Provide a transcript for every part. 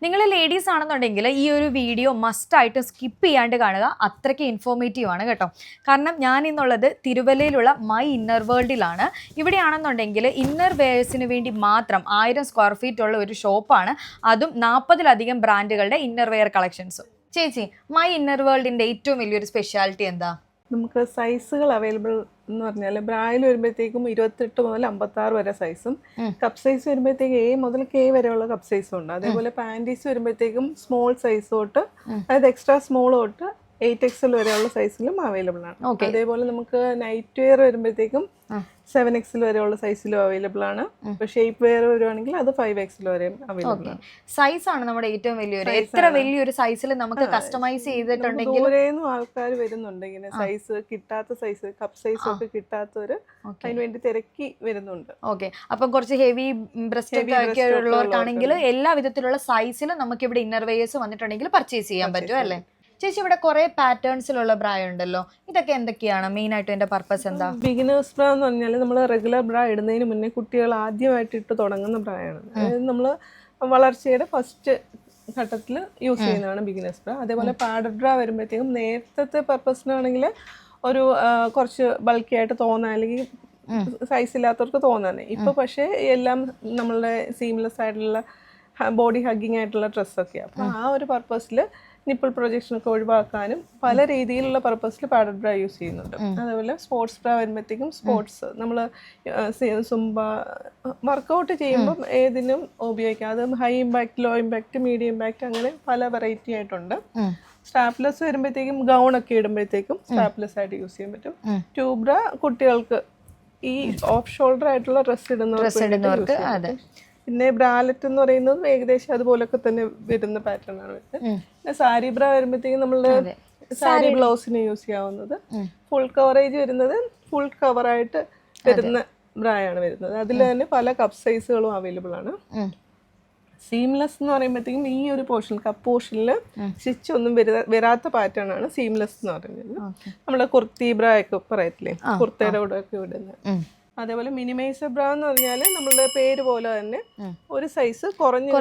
നിങ്ങൾ ലേഡീസ് ആണെന്നുണ്ടെങ്കിൽ ഈ ഒരു വീഡിയോ മസ്റ്റായിട്ട് സ്കിപ്പ് ചെയ്യാണ്ട് കാണുക. അത്രയ്ക്ക് ഇൻഫോർമേറ്റീവ് ആണ് കേട്ടോ. കാരണം ഞാൻ ഇന്നുള്ളത് തിരുവല്ലയിലുള്ള മൈ ഇന്നർ വേൾഡിലാണ്. ഇവിടെയാണെന്നുണ്ടെങ്കിൽ ഇന്നർ വെയേഴ്സിന് വേണ്ടി മാത്രം 1000 സ്ക്വയർ ഫീറ്റ് ഉള്ള ഒരു ഷോപ്പാണ്. അതും 40-ലധികം ബ്രാൻഡുകളുടെ ഇന്നർ വെയർ കളക്ഷൻസും. ചേച്ചി, മൈ ഇന്നർ വേൾഡിൻ്റെ ഏറ്റവും വലിയൊരു സ്പെഷ്യാലിറ്റി എന്താ? നമുക്ക് സൈസുകൾ അവൈലബിൾ എന്ന് പറഞ്ഞാൽ ബ്രായിൽ വരുമ്പോഴത്തേക്കും 28 മുതൽ 56 വരെ സൈസും, കപ്പ് സൈസ് വരുമ്പോഴത്തേക്കും A മുതൽ K വരെയുള്ള കപ്പ് സൈസും ഉണ്ട്. അതേപോലെ പാൻറ്റീസ് വരുമ്പോഴത്തേക്കും സ്മോൾ സൈസ് തൊട്ട് അതായത് എക്സ്ട്രാ സ്മോൾ തൊട്ട് 8XL വരെയുള്ള സൈസിലും അവൈലബിൾ ആണ്. അതേപോലെ നമുക്ക് നൈറ്റ് വെയർ വരുമ്പോഴത്തേക്കും 7XL വരെയുള്ള സൈസിലും അവൈലബിൾ ആണ്. ഇപ്പൊ ഷേപ്പ് വെയർ വരുവാണെങ്കിൽ അത് 5XL വരെയും അവൈലബിൾ ആണ്. സൈസ് ആണ് നമ്മുടെ ഏറ്റവും വലിയൊരു. എത്ര വലിയൊരു സൈസിൽ നമുക്ക് കസ്റ്റമൈസ് ചെയ്തിട്ടുണ്ടെങ്കിൽ ദൂരെയൊന്നും ആൾക്കാർ വരുന്നുണ്ട് ഇങ്ങനെ സൈസ് കിട്ടാത്ത സൈസ് കപ്പ് സൈസ് ഒക്കെ കിട്ടാത്തവര് അതിന് വേണ്ടി തിരക്കി വരുന്നുണ്ട്. ഓക്കെ, അപ്പം കുറച്ച് ഹെവി ബ്രസ്റ്റ് ഒക്കെ ഉള്ളവർക്കാണെങ്കിൽ എല്ലാ വിധത്തിലുള്ള സൈസിലും നമുക്ക് ഇവിടെ ഇന്നർ വെയേഴ്സ് വന്നിട്ടുണ്ടെങ്കിൽ പർച്ചേസ് ചെയ്യാൻ പറ്റും അല്ലേ? ചേച്ചി, ഇവിടെ കുറെ പാറ്റേൺസിലുള്ള ബ്രാ ഉണ്ടല്ലോ, ഇതൊക്കെ എന്തൊക്കെയാണ് മെയിൻ ആയിട്ട് എന്റെ പർപ്പസ് എന്താ? ബിഗിനേഴ്സ് ബ്രാ എന്ന് പറഞ്ഞാൽ നമ്മൾ റെഗുലർ ബ്രാ ഇടുന്നതിന് മുന്നേ കുട്ടികൾ ആദ്യമായിട്ട് ഇട്ട് തുടങ്ങുന്ന ബ്രായാണ്. അതായത് നമ്മൾ വളർച്ചയുടെ ഫസ്റ്റ് ഘട്ടത്തിൽ യൂസ് ചെയ്യുന്നതാണ് ബിഗിനേഴ്സ് ബ്രാ. അതേപോലെ പാഡഡ് ബ്രാ വരുമ്പോഴത്തേക്കും നേരത്തെ പർപ്പസിനാണെങ്കിൽ ഒരു കുറച്ച് ബൾക്കി ആയിട്ട് തോന്നാൻ അല്ലെങ്കിൽ സൈസ് ഇല്ലാത്തവർക്ക് തോന്നാൻ. ഇപ്പൊ പക്ഷേ എല്ലാം നമ്മളുടെ സീംലെസ് ആയിട്ടുള്ള ബോഡി ഹഗ്ഗിങ് ആയിട്ടുള്ള ഡ്രസ്സൊക്കെയാണ്. അപ്പോൾ ആ ഒരു പർപ്പസിൽ നിപ്പിൾ പ്രൊജക്ഷനൊക്കെ ഒഴിവാക്കാനും പല രീതിയിലുള്ള പർപ്പസിൽ പാഡഡ് ബ്രാ യൂസ് ചെയ്യുന്നുണ്ട്. അതേപോലെ സ്പോർട്സ് ബ്രാ വരുമ്പോഴത്തേക്കും സ്പോർട്സ് നമ്മൾ സുംബ വർക്കൗട്ട് ചെയ്യുമ്പം ഏതിനും ഉപയോഗിക്കാം. അത് high impact, low impact, medium impact അങ്ങനെ പല വെറൈറ്റി ആയിട്ടുണ്ട്. സ്ട്രാപ്ലെസ് വരുമ്പോഴത്തേക്കും ഗൗൺ ഒക്കെ ഇടുമ്പോഴത്തേക്കും സ്ട്രാപ്ലെസ് ആയിട്ട് യൂസ് ചെയ്യാൻ പറ്റും. ട്യൂബ് ബ്രാ കുട്ടികൾക്ക് ഈ ഓഫ് ഷോൾഡർ ആയിട്ടുള്ള ഡ്രസ്സ് ഇടുന്നവർക്ക്. പിന്നെ ബ്രാലറ്റ് എന്ന് പറയുന്നത് ഏകദേശം അതുപോലൊക്കെ തന്നെ വരുന്ന പാറ്റേൺ ആണ് വരുന്നത്. പിന്നെ സാരി ബ്രാ വരുമ്പോഴത്തേക്കും നമ്മളുടെ സാരി ബ്ലൗസിന് യൂസ് ചെയ്യാവുന്നത്. ഫുൾ കവറേജ് വരുന്നത് ഫുൾ കവറായിട്ട് വരുന്ന ബ്രായാണ് വരുന്നത്. അതിൽ തന്നെ പല കപ്പ് സൈസുകളും അവൈലബിൾ ആണ്. സീംലെസ് എന്ന് പറയുമ്പോഴത്തേക്കും ഈ ഒരു പോർഷൻ കപ്പ് പോർഷനിൽ സ്റ്റിച്ച് ഒന്നും വരാത്ത പാറ്റേൺ ആണ് സീംലെസ് എന്ന് പറയുന്നത്. നമ്മളെ കുർത്തി ബ്രാ ഒക്കെ പറയത്തില്ലേ, കുർത്തയുടെ കൂടെ ഒക്കെ വിടുന്നത്. അതേപോലെ മിനിമൈസർ ബ്രാ എന്ന് പറഞ്ഞാൽ നമ്മളുടെ പേര് പോലെ തന്നെ ഒരു സൈസ് കുറഞ്ഞ്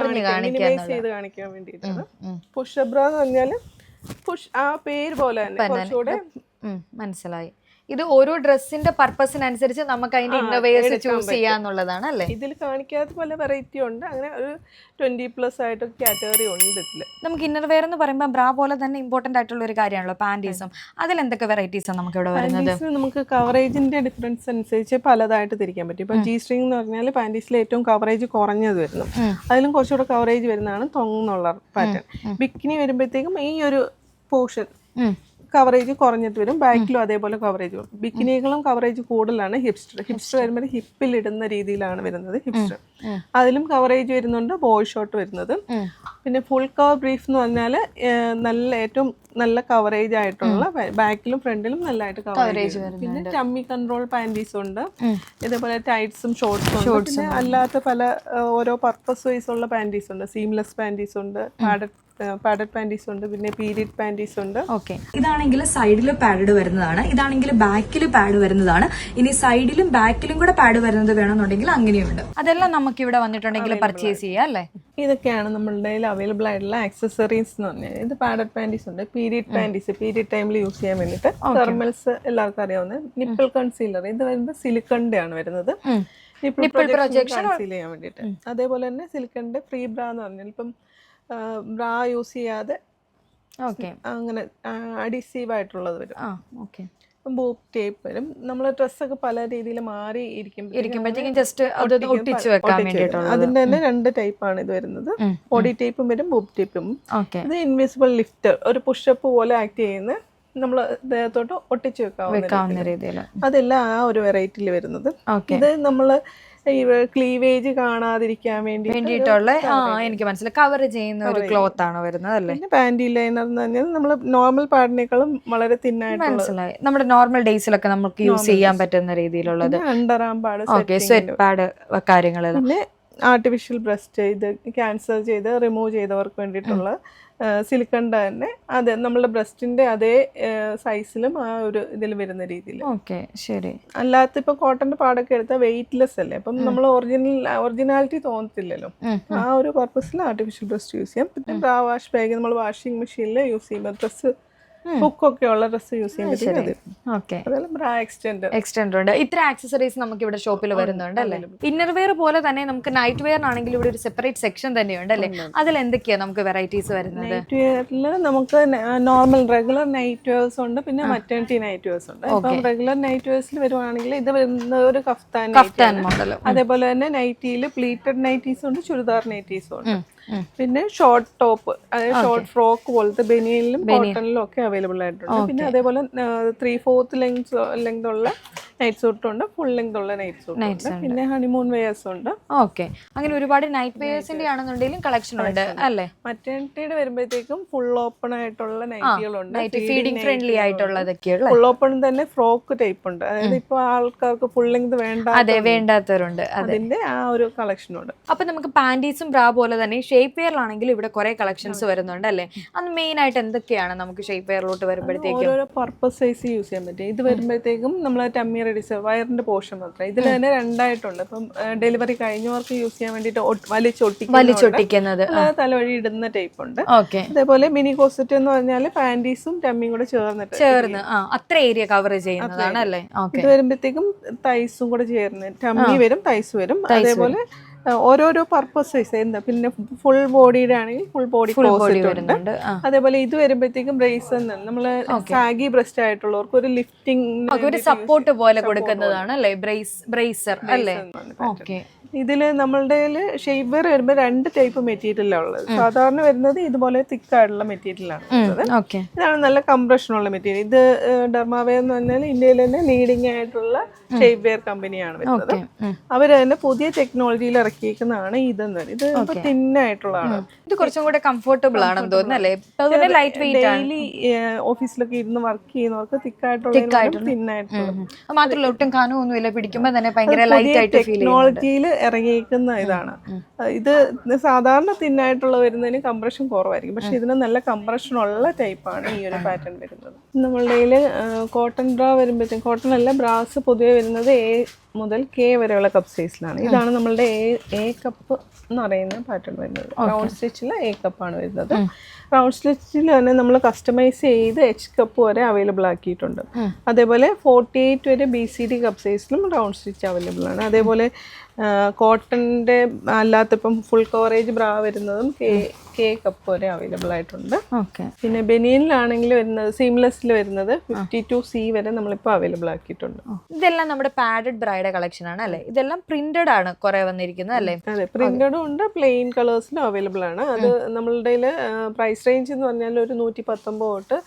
മിനിമൈസ് ചെയ്ത് കാണിക്കാൻ വേണ്ടിയിട്ടാണ്. പുഷ് ബ്രാ എന്ന് പറഞ്ഞാൽ പുഷ് ആ പേര് പോലെ തന്നെ കുറച്ചുകൂടെ മനസ്സിലായി. ഇത് ഓരോ ഡ്രസ്സിന്റെ പർപ്പസിനനുസരിച്ച് നമുക്ക് അതിന്റെ ഇന്നോവേഴ്സ് ചൂസ് ചെയ്യാന്നുള്ളതാണ് അല്ലേ? ഇതിൽ കാണിക്കാത്ത പല വെറൈറ്റി ഉണ്ട്. അങ്ങനെ ഒരു 20+ ആയിട്ട് കാറ്റഗറി ഉണ്ട് ഇതിൽ. നമുക്ക് ഇന്നർ വെയർ എന്ന് പറയുമ്പോൾ ബ്രാ പോലെ തന്നെ ഇമ്പോർട്ടന്റ് ആയിട്ടുള്ള ഒരു കാര്യമാണല്ലോ പാൻറ്റീസും. അതിൽ എന്തൊക്കെ വെറൈറ്റീസാണ് നമുക്ക് ഇവിടെ വരുന്നത്? നമുക്ക് കവറേജിന്റെ ഡിഫറൻസ് അനുസരിച്ച് പലതായിട്ട് തിരിക്കാൻ പറ്റും. ഇപ്പൊ G സ്ട്രിംഗ് എന്ന് പറഞ്ഞാൽ പാൻറ്റീസിൽ ഏറ്റവും കവറേജ് കുറഞ്ഞത് വരുന്നു. അതിലും കുറച്ചുകൂടെ കവറേജ് വരുന്നതാണ് തൊങ്ങുന്നുള്ള പാറ്റേൺ. ബിക്കിനി വരുമ്പോഴത്തേക്കും ഈ ഒരു പോർഷൻ കവറേജ് കുറഞ്ഞിട്ട് വരും. ബാക്കിലും അതേപോലെ കവറേജ് വരും. ബിക്കിനികളും കവറേജ് കൂടുതലാണ്. ഹിപ്സ്റ്റർ വരുമ്പോൾ ഹിപ്പിൽ ഇടുന്ന രീതിയിലാണ് വരുന്നത് ഹിപ്സ്റ്റർ. അതിലും കവറേജ് വരുന്നുണ്ട്. ബോയ് ഷോർട്ട് വരുന്നത്. പിന്നെ ഫുൾ കവർ ബ്രീഫ് എന്ന് പറഞ്ഞാൽ നല്ല ഏറ്റവും നല്ല കവറേജ് ആയിട്ടുള്ള ബാക്കിലും ഫ്രണ്ടിലും നല്ലതായിട്ട് കവറേജ്. പിന്നെ ടമ്മി കൺട്രോൾ പാൻറ്റീസ് ഉണ്ട്. ഇതേപോലെ ടൈറ്റ്സും ഷോർട്ട്സും ഉണ്ട്. പിന്നെ അല്ലാത്ത പല ഓരോ പർപ്പസ് വൈസ് ഉള്ള പാൻറ്റീസ് ഉണ്ട്. സീംലെസ് പാൻറ്റീസ് ഉണ്ട്, പാഡഡ് പാൻറ്റീസ് ഉണ്ട്, പിന്നെ പീരിയഡ് പാൻറ്റീസ് ഉണ്ട്. ഓക്കെ, ഇതാണെങ്കിൽ സൈഡിൽ പാഡ് വരുന്നതാണ്, ഇതാണെങ്കിൽ ബാക്കിൽ പാഡ് വരുന്നതാണ്. ഇനി സൈഡിലും ബാക്കിലും കൂടെ പാഡ് വരുന്നത് വേണമെന്നുണ്ടെങ്കിൽ അങ്ങനെയുണ്ട്. അതെല്ലാം നമുക്ക് ഇവിടെ വന്നിട്ടുണ്ടെങ്കിൽ പർച്ചേസ് ചെയ്യാം അല്ലേ? ഇതൊക്കെയാണ് നമ്മളുടെ അവൈലബിൾ ആയിട്ടുള്ള ആക്സസറീസ് എന്ന് പറഞ്ഞാൽ. ഇത് പാഡഡ് പാൻറ്റീസ് ഉണ്ട്, പീരിയഡ് പാൻറ്റീസ് പീരിയഡ് ടൈമിൽ യൂസ് ചെയ്യാൻ വേണ്ടിയിട്ട്. തെർമൽസ് എല്ലാവർക്കും അറിയാവുന്ന നിപ്പിൾ കൺസീലർ. ഇത് വരുന്നത് സിലിക്കണിന്റെ ആണ് വരുന്നത്, നിപ്പിൾ പ്രൊജക്ഷൻ കൺസീൽ ചെയ്യാൻ വേണ്ടിയിട്ട്. അതേപോലെ തന്നെ സിലിക്കണിന്റെ ഫ്രീ ബ്രാ എന്ന് പറഞ്ഞാൽ ഇപ്പം ബ്രാ യൂസ് ചെയ്യാതെ അങ്ങനെ അഡീസീവ് ആയിട്ടുള്ളത് വരും. ബൂപ്പ് ടേപ്പ് വരും. നമ്മളെ ഡ്രസ്സൊക്കെ പല രീതിയിൽ മാറി ഇരിക്കുമ്പോഴത്തേക്കും ജസ്റ്റ് അതിന്റെ തന്നെ 2 ടൈപ്പാണ് ഇത് വരുന്നത്. ബോഡി ടേപ്പും വരും, ബൂപ്പ് ടേപ്പും. ഇത് ഇൻവിസിബിൾ ലിഫ്റ്റർ, ഒരു പുഷപ്പ് പോലെ ആക്ട് ചെയ്യുന്ന നമ്മൾ ദേഹത്തോട്ട് ഒട്ടിച്ചു വെക്കാവുന്ന രീതിയിൽ. അതെല്ലാം ആ ഒരു വെറൈറ്റിയിൽ വരുന്നത്. ഇത് നമ്മള് ക്ലീവേജ് കാണാതിരിക്കാൻ വേണ്ടിയിട്ടുള്ള എനിക്ക് മനസ്സിലായി കവർ ചെയ്യുന്ന ഒരു ക്ലോത്ത് ആണ് വരുന്നത് അല്ലേ? പിന്നെ പാൻറ്റി ലൈനർ എന്ന് പറഞ്ഞാൽ നമ്മൾ നോർമൽ പാഡിനേക്കാളും വളരെ തിന്നായിട്ട് മനസ്സിലായി. നമ്മുടെ നോർമൽ ഡേയ്സിലൊക്കെ നമുക്ക് യൂസ് ചെയ്യാൻ പറ്റുന്ന രീതിയിലുള്ളത്. Under arm pad, sweat pad കാര്യങ്ങൾ. പിന്നെ ആർട്ടിഫിഷ്യൽ ബ്രസ്റ്റ് ഇത് ക്യാൻസർ ചെയ്ത് റിമൂവ് ചെയ്തവർക്ക് വേണ്ടിയിട്ടുള്ള സിലിക്കണിൻ്റെ തന്നെ അതെ നമ്മളുടെ ബ്രസ്റ്റിൻ്റെ അതേ സൈസിലും ആ ഒരു ഇതിൽ വരുന്ന രീതിയിൽ. ഓക്കെ ശരി. അല്ലാത്ത ഇപ്പോൾ കോട്ടൻ്റെ പാടൊക്കെ എടുത്താൽ വെയിറ്റ്ലെസ് അല്ലേ, അപ്പം നമ്മൾ ഒറിജിനാലിറ്റി തോന്നത്തില്ലല്ലോ. ആ ഒരു പർപ്പസിൽ ആർട്ടിഫിഷ്യൽ ബ്രസ്റ്റ് യൂസ് ചെയ്യാം. പിന്നെ ബ്രാ വാഷ് ബാഗ് നമ്മൾ വാഷിംഗ് മെഷീനിൽ യൂസ് ചെയ്യുമ്പോൾ ഡ്രസ്സ് ഹുക്കൊക്കെ ഉള്ള ഡ്രസ്സ് യൂസ് ചെയ്യാൻ ഓക്കെ. ബ്രാ എക്സ്റ്റൻഡർ ഉണ്ട്. ഇത്ര ആക്സസറീസ് നമുക്ക് ഇവിടെ ഷോപ്പിൽ വരുന്നുണ്ട് അല്ലേ. ഇന്നർ വെയർ പോലെ തന്നെ നമുക്ക് നൈറ്റ് വെയറിനാണെങ്കിൽ ഇവിടെ ഒരു സെപ്പറേറ്റ് സെക്ഷൻ തന്നെയുണ്ട് അല്ലേ. അതിൽ എന്തൊക്കെയാ നമുക്ക് വെറൈറ്റീസ് വരുന്നത്? നൈറ്റ് വെയറിൽ നമുക്ക് നോർമൽ റെഗുലർ നൈറ്റ് വെയർസ് ഉണ്ട്, പിന്നെ മറ്റേണിറ്റി നൈറ്റ് വെയർസ് ഉണ്ട്. ഇപ്പം റെഗുലർ നൈറ്റ് വെയർസിൽ വരുവാണെങ്കിൽ ഇത് വരുന്ന ഒരു കഫ്താൻ മോഡൽ. അതേപോലെ തന്നെ നൈറ്റിയിൽ പ്ലീറ്റഡ് നൈറ്റീസും ഉണ്ട്, ചുരിദാർ നൈറ്റീസും ഉണ്ട്. പിന്നെ ഷോർട്ട് ടോപ്പ്, അതായത് ഷോർട്ട് ഫ്രോക്ക് പോലത്തെ ബനിയനിലും കോട്ടണിലും ഒക്കെ അവൈലബിൾ ആയിട്ടുണ്ട്. പിന്നെ അതേപോലെ 3/4 ലെങ്ത് ഉള്ള നൈറ്റ് സൂട്ടും ഉണ്ട്, ഫുൾ ലെങ്ത് ഉള്ള നൈറ്റ് സൂട്ടും ഉണ്ട്. പിന്നെ ഹണിമൂൺ വെയേഴ്സും ഉണ്ട്. ഓക്കെ, അങ്ങനെ ഒരുപാട് നൈറ്റ് വെയേഴ്സിന്റെ ആണെന്നുണ്ടെങ്കിലും കളക്ഷൻ ഉണ്ട് അല്ലേ. മറ്റേണിറ്റിയുടെ വരുമ്പോഴത്തേക്കും ഫുൾ ഓപ്പൺ ആയിട്ടുള്ള നൈറ്റികളുണ്ട്, ഫീഡിംഗ് ഫ്രണ്ട്ലി ആയിട്ടുള്ളതൊക്കെയുള്ള. ഫുൾ ഓപ്പൺ തന്നെ ഫ്രോക്ക് ടൈപ്പ് ഉണ്ട്, അതായത് ഇപ്പൊ ആൾക്കാർക്ക് ഫുൾ ലെങ്ത് വേണ്ടാത്തവരുണ്ട്, അതിന്റെ ആ ഒരു കളക്ഷനും ഉണ്ട്. അപ്പൊ നമുക്ക് പാന്റീസും ബ്രാ പോലെ തന്നെ ഷേപ്പ് വെയറിലാണെങ്കിൽ ഇവിടെ കുറെ കളക്ഷൻസ് വരുന്നുണ്ട് അല്ലേ. അത് മെയിൻ ആയിട്ട് എന്തൊക്കെയാണ് നമുക്ക് ഷേപ്പ് വെയറിലോട്ട് വരുമ്പോഴത്തേക്കും? ഓരോ പർപ്പസ് സൈസ് യൂസ് ചെയ്യാൻ പറ്റും. ഇത് വരുമ്പോഴത്തേക്കും നമ്മൾ ടമ്മി റെഡിസ് വയറിന്റെ പോർഷൻ മാത്രം. ഇതിൽ തന്നെ രണ്ടായിട്ടുണ്ട്. ഇപ്പം ഡെലിവറി കഴിഞ്ഞവർക്ക് യൂസ് ചെയ്യാൻ വേണ്ടിയിട്ട് വലിച്ചൊട്ടിക്കുന്നത് തലവഴി ഇടുന്ന ടൈപ്പ് ഉണ്ട്. ഓക്കെ. അതേപോലെ മിനി കോസറ്റ് എന്ന് പറഞ്ഞാൽ പാന്റീസും ടമ്മിയും കൂടെ ചേർന്ന് അത്ര ഏരിയ കവർ ചെയ്യുന്നതാണ് അല്ലേ. ഇത് വരുമ്പോഴത്തേക്കും തൈസും കൂടെ ചേർന്ന് ടമ്മി വരും, തൈസ് വരും. അതേപോലെ ഓരോരോ പർപ്പസ് സൈസ് എന്താ. പിന്നെ ഫുൾ ബോഡിയുടെ ആണെങ്കിൽ ഫുൾ ബോഡി വരുന്നുണ്ട്. അതേപോലെ ഇത് വരുമ്പോഴത്തേക്കും ബ്രേസ് നമ്മള് സാഗി ബ്രസ്റ്റ് ആയിട്ടുള്ളവർക്ക് ഒരു ലിഫ്റ്റിംഗ് സപ്പോർട്ട് പോലെ കൊടുക്കുന്നതാണ് അല്ലേ, ബ്രേസർ അല്ലേ. ഓക്കെ. ഇതില് നമ്മളുടെ ഷേപ്പ് വെയർ വരുമ്പോൾ 2 ടൈപ്പ് മെറ്റീരിയലാണ് ഉള്ളത്. സാധാരണ വരുന്നത് ഇതുപോലെ തിക്കായിട്ടുള്ള മെറ്റീരിയലാണ് വരുന്നത്. ഇതാണ് നല്ല കംപ്രഷനുള്ള മെറ്റീരിയൽ. ഇത് ഡെർമാവെയർ എന്ന് പറഞ്ഞാൽ ഇന്ത്യയിൽ തന്നെ ലീഡിംഗ് ആയിട്ടുള്ള ഷേപ്പ് വെയർ കമ്പനിയാണ് വരുന്നത്. അവര് തന്നെ പുതിയ ടെക്നോളജിയിൽ ഇറക്കിയിരിക്കുന്നതാണ് ഇതെന്ന് പറയുന്നത്. ഇത് തിന്നായിട്ടുള്ളതാണ്. ഇത് കുറച്ചും കൂടെ കംഫർട്ടബിൾ ആണെന്ന് തോന്നുന്നു അല്ലേ. ലൈറ്റ് വെയിറ്റ് ആണ്. ഡെയിലി ഓഫീസിലൊക്കെ ഇരുന്ന് വർക്ക് ചെയ്യുന്നവർക്ക് തിക്കായിട്ടുള്ള തിന്നായിട്ടുള്ള മാത്രമല്ല ഒട്ടും കനമൊന്നുമില്ല, പിടിക്കുമ്പോൾ തന്നെ ഭയങ്കര ലൈറ്റ് ആയിട്ട് ഫീൽ ചെയ്യും. ടെക്നോളജിയിൽ ഇറങ്ങിയിരിക്കുന്ന ഇതാണ്. ഇത് സാധാരണ തിന്നായിട്ടുള്ള വരുന്നതിന് കംപ്രഷൻ കുറവായിരിക്കും, പക്ഷെ ഇതിന് നല്ല കംപ്രഷൻ ഉള്ള ടൈപ്പാണ് ഈ ഒരു പാറ്റേൺ വരുന്നത്. നമ്മളുടെ കോട്ടൺ ബ്രാ വരുമ്പോഴത്തേക്കും, കോട്ടൺ അല്ല ബ്രാസ് പൊതുവെ വരുന്നത് A മുതൽ K വരെയുള്ള കപ്പ് സൈസിലാണ്. ഇതാണ് നമ്മളുടെ A കപ്പ് എന്ന് പറയുന്ന പാറ്റേൺ വരുന്നത്. റൗണ്ട് സ്റ്റിച്ചിൽ A കപ്പാണ് വരുന്നത്. റൗണ്ട് സ്റ്റിച്ചിൽ തന്നെ നമ്മൾ കസ്റ്റമൈസ് ചെയ്ത് H കപ്പ് വരെ അവൈലബിൾ ആക്കിയിട്ടുണ്ട്. അതേപോലെ 48 വരെ BCD കപ്പ് സൈസിലും റൗണ്ട് സ്റ്റിച്ച് അവൈലബിൾ ആണ്. അതേപോലെ കോട്ടൻ്റെ അല്ലാത്തപ്പം ഫുൾ കവറേജ് ബ്രാ വരുന്നതും K കപ്പ് വരെ അവൈലബിൾ ആയിട്ടുണ്ട്. പിന്നെ ബനിയനിലാണെങ്കിൽ വരുന്നത് സീംലെസ്സിൽ വരുന്നത് 52C വരെ നമ്മളിപ്പോൾ അവൈലബിൾ ആക്കിയിട്ടുണ്ട്. ഇതെല്ലാം നമ്മുടെ പാഡഡ് ബ്രൈഡ് കളക്ഷൻ ആണ് അല്ലേ. ഇതെല്ലാം പ്രിന്റഡ് ആണ് കുറെ വന്നിരിക്കുന്നത് അല്ലേ. അതെ, പ്രിന്റഡും ഉണ്ട്, പ്ലെയിൻ കളേഴ്സിലും അവൈലബിൾ ആണ്. അത് നമ്മളുടെ പ്രൈസ് റേഞ്ച് എന്ന് പറഞ്ഞാൽ ഒരു 119 തൊട്ട്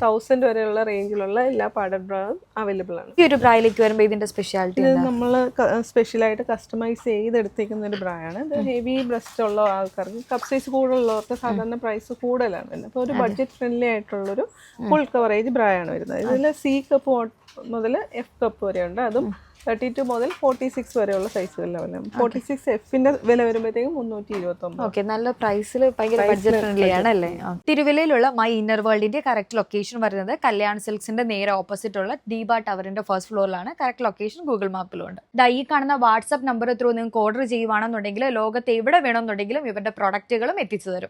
1000 വരെയുള്ള റേഞ്ചിലുള്ള എല്ലാ പാഡഡ് ബ്രായും അവൈലബിൾ ആണ്. ഈ ഒരു ബ്രായിലേക്ക് വരുമ്പോൾ ഇതിന്റെ സ്പെഷ്യാലിറ്റി നമ്മൾ സ്പെഷ്യലായിട്ട് കസ്റ്റമൈസ് ചെയ്തെടുത്തേക്കുന്ന ഒരു ബ്രായാണ്. ഇത് ഹെവി ബ്രസ്റ്റ് ഉള്ള ആൾക്കാർക്ക്, കപ്പ് സൈസ് കൂടുതലുള്ളവർക്ക് സാധാരണ പ്രൈസ് കൂടുതലാണ് വരുന്നത്. അപ്പോൾ ഒരു ബഡ്ജറ്റ് ഫ്രണ്ട്ലി ആയിട്ടുള്ളൊരു ഫുൾ കവറേജ് ബ്രായാണ് വരുന്നത്. ഇതിൽ C കപ്പ് മുതൽ F കപ്പ് വരെ ഉണ്ട്. അതും 32 മുതൽ 46 വരെയുള്ള സൈസുകളിലാണ്. 46Fന്റെ വില വരുമ്പോഴത്തേക്കും 329. ഓക്കെ, നല്ല പ്രൈസിൽ ഭയങ്കര ബഡ്ജറ്റ് ഫ്രണ്ട്ലി ആണ് അല്ലേ. തിരുവല്ലയിലുള്ള മൈ ഇന്നർ വേൾഡിന്റെ കറക്റ്റ് ലൊക്കേഷൻ വരുന്നത് കല്യാൺ സിൽക്സിന്റെ നേരെ ഓപ്പോസിറ്റ് ഉള്ള ദീപ ടവറിന്റെ ഫസ്റ്റ് ഫ്ലോറിലാണ്. കറക്റ്റ് ലൊക്കേഷൻ ഗൂഗിൾ മാപ്പിലുണ്ട്. ഈ കാണുന്ന വാട്സ്ആപ്പ് നമ്പർ ത്രൂ നിങ്ങൾക്ക് ഓർഡർ ചെയ്യുവാണെന്നുണ്ടെങ്കിൽ ലോകത്ത് എവിടെ വേണമെന്നുണ്ടെങ്കിലും ഇവരുടെ പ്രൊഡക്റ്റുകളും എത്തിച്ചു തരും.